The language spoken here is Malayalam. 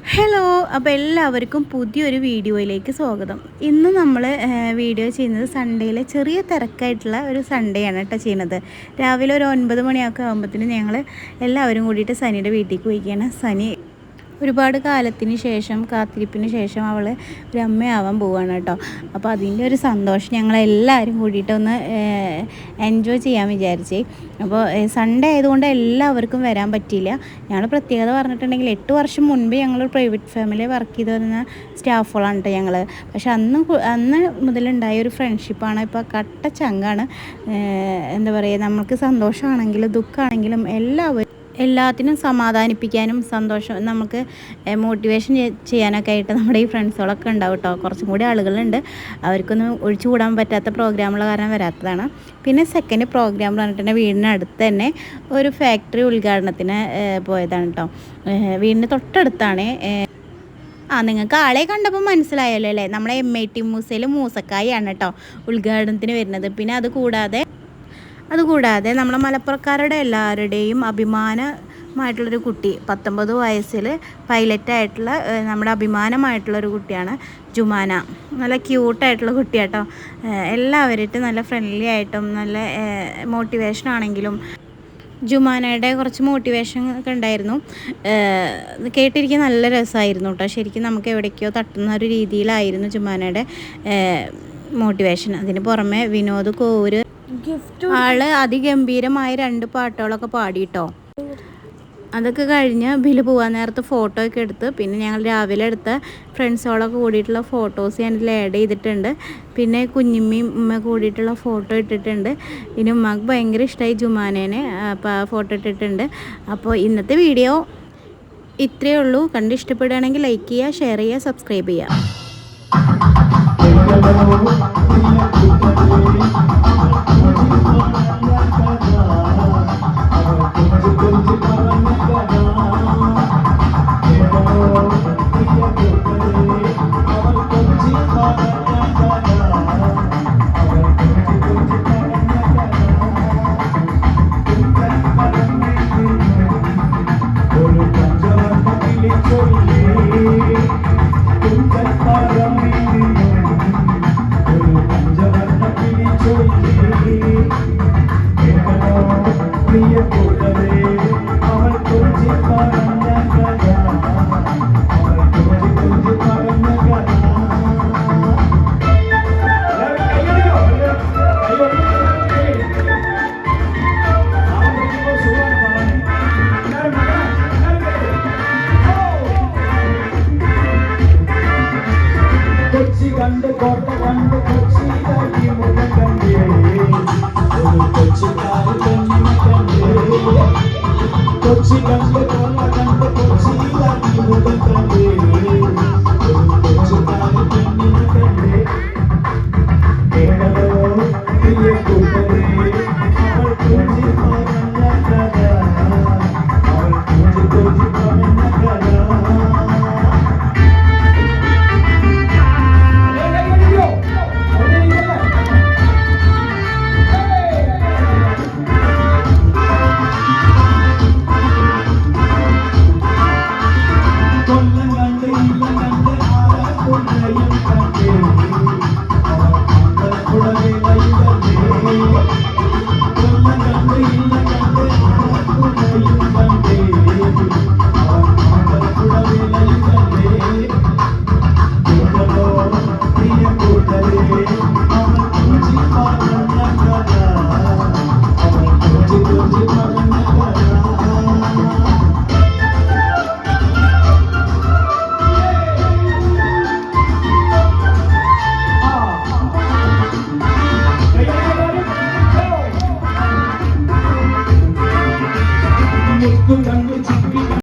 ഹലോ, അപ്പോൾ എല്ലാവർക്കും പുതിയൊരു വീഡിയോയിലേക്ക് സ്വാഗതം. ഇന്ന് നമ്മൾ വീഡിയോ ചെയ്യുന്നത് സൺഡേയിലെ ചെറിയ തിരക്കായിട്ടുള്ള ഒരു സൺഡേ ആണ് കേട്ടോ ചെയ്യുന്നത്. രാവിലെ ഒരു 9 മണിയൊക്കെ ആകുമ്പോഴത്തേനും ഞങ്ങൾ എല്ലാവരും കൂടിയിട്ട് സനിയുടെ വീട്ടിലേക്ക് പോയിക്കുകയാണ്. സനി ഒരുപാട് കാലത്തിന് ശേഷം കാത്തിരിപ്പിന് ശേഷം അവൾ ഒരു അമ്മയാവാൻ പോവുകയാണ് കേട്ടോ. അപ്പോൾ അതിൻ്റെ ഒരു സന്തോഷം ഞങ്ങളെല്ലാവരും കൂടിയിട്ട് ഒന്ന് എൻജോയ് ചെയ്യാൻ വിചാരിച്ച്. അപ്പോൾ സൺഡേ ആയതുകൊണ്ട് എല്ലാവർക്കും വരാൻ പറ്റിയില്ല. ഞങ്ങൾ പ്രത്യേകത പറഞ്ഞിട്ടുണ്ടെങ്കിൽ 8 വർഷം മുൻപ് ഞങ്ങൾ പ്രൈവറ്റ് ഫാമിലി വർക്ക് ചെയ്ത് വരുന്ന സ്റ്റാഫുകളാണ് കേട്ടോ ഞങ്ങൾ. പക്ഷെ അന്ന് മുതലുണ്ടായ ഒരു ഫ്രണ്ട്ഷിപ്പാണ് ഇപ്പോൾ കട്ട ചങ്കാണ്. എന്താ പറയുക, നമുക്ക് സന്തോഷമാണെങ്കിലും ദുഃഖമാണെങ്കിലും എല്ലാത്തിനും സമാധാനിപ്പിക്കാനും സന്തോഷം നമുക്ക് മോട്ടിവേഷൻ ചെയ്യാനൊക്കെ ആയിട്ട് നമ്മുടെ ഈ ഫ്രണ്ട്സുകളൊക്കെ ഉണ്ടാവും കേട്ടോ. കുറച്ചും കൂടി ആളുകളുണ്ട്, അവർക്കൊന്നും ഒഴിച്ചു കൂടാൻ പറ്റാത്ത പ്രോഗ്രാമുള്ള കാരണം വരാത്തതാണ്. പിന്നെ സെക്കൻഡ് പ്രോഗ്രാം പറഞ്ഞിട്ടുണ്ടെങ്കിൽ വീടിനടുത്ത് തന്നെ ഒരു ഫാക്ടറി ഉദ്ഘാടനത്തിന് പോയതാണ് കേട്ടോ. വീടിന് തൊട്ടടുത്താണ്. നിങ്ങൾക്ക് ആളെ കണ്ടപ്പോൾ മനസ്സിലായല്ലോ അല്ലേ, നമ്മളെ MIT മൂസയിൽ മൂസക്കായാണ് കേട്ടോ ഉദ്ഘാടനത്തിന് വരുന്നത്. പിന്നെ അതുകൂടാതെ നമ്മളെ മലപ്പുറക്കാരുടെ എല്ലാവരുടെയും അഭിമാനമായിട്ടുള്ളൊരു കുട്ടി, 19 വയസ്സിൽ പൈലറ്റായിട്ടുള്ള നമ്മുടെ അഭിമാനമായിട്ടുള്ളൊരു കുട്ടിയാണ് ജുമാന. നല്ല ക്യൂട്ടായിട്ടുള്ള കുട്ടിയാട്ടോ. എല്ലാവരായിട്ടും നല്ല ഫ്രണ്ട്ലി ആയിട്ടും നല്ല മോട്ടിവേഷനാണെങ്കിലും ജുമാനയുടെ കുറച്ച് മോട്ടിവേഷൻ ഒക്കെ ഉണ്ടായിരുന്നു. കേട്ടിരിക്കാൻ നല്ല രസമായിരുന്നു കേട്ടോ. ശരിക്കും നമുക്ക് എവിടേക്കോ തട്ടുന്ന ഒരു രീതിയിലായിരുന്നു ജുമാനയുടെ മോട്ടിവേഷൻ. അതിന് പുറമെ വിനോദ് കോര് ആള് അതിഗംഭീരമായ 2 പാട്ടുകളൊക്കെ പാടിയിട്ടോ. അതൊക്കെ കഴിഞ്ഞ് ബില്ല് പോകാൻ നേരത്ത് ഫോട്ടോ ഒക്കെ എടുത്ത് പിന്നെ ഞങ്ങൾ രാവിലെ എടുത്ത ഫ്രണ്ട്സുകളൊക്കെ കൂടിയിട്ടുള്ള ഫോട്ടോസ് ഞാനിതിൽ ആഡ് ചെയ്തിട്ടുണ്ട്. പിന്നെ കുഞ്ഞിമ്മയും ഉമ്മ കൂടിയിട്ടുള്ള ഫോട്ടോ ഇട്ടിട്ടുണ്ട്. പിന്നെ ഉമ്മക്ക് ഭയങ്കര ഇഷ്ടമായി ജുമാനേനെ, അപ്പോൾ ആ ഫോട്ടോ ഇട്ടിട്ടുണ്ട്. അപ്പോൾ ഇന്നത്തെ വീഡിയോ ഇത്രയേ ഉള്ളൂ. കണ്ട് ഇഷ്ടപ്പെടുകയാണെങ്കിൽ ലൈക്ക് ചെയ്യുക, ഷെയർ ചെയ്യുക, സബ്സ്ക്രൈബ് ചെയ്യുക. Ganda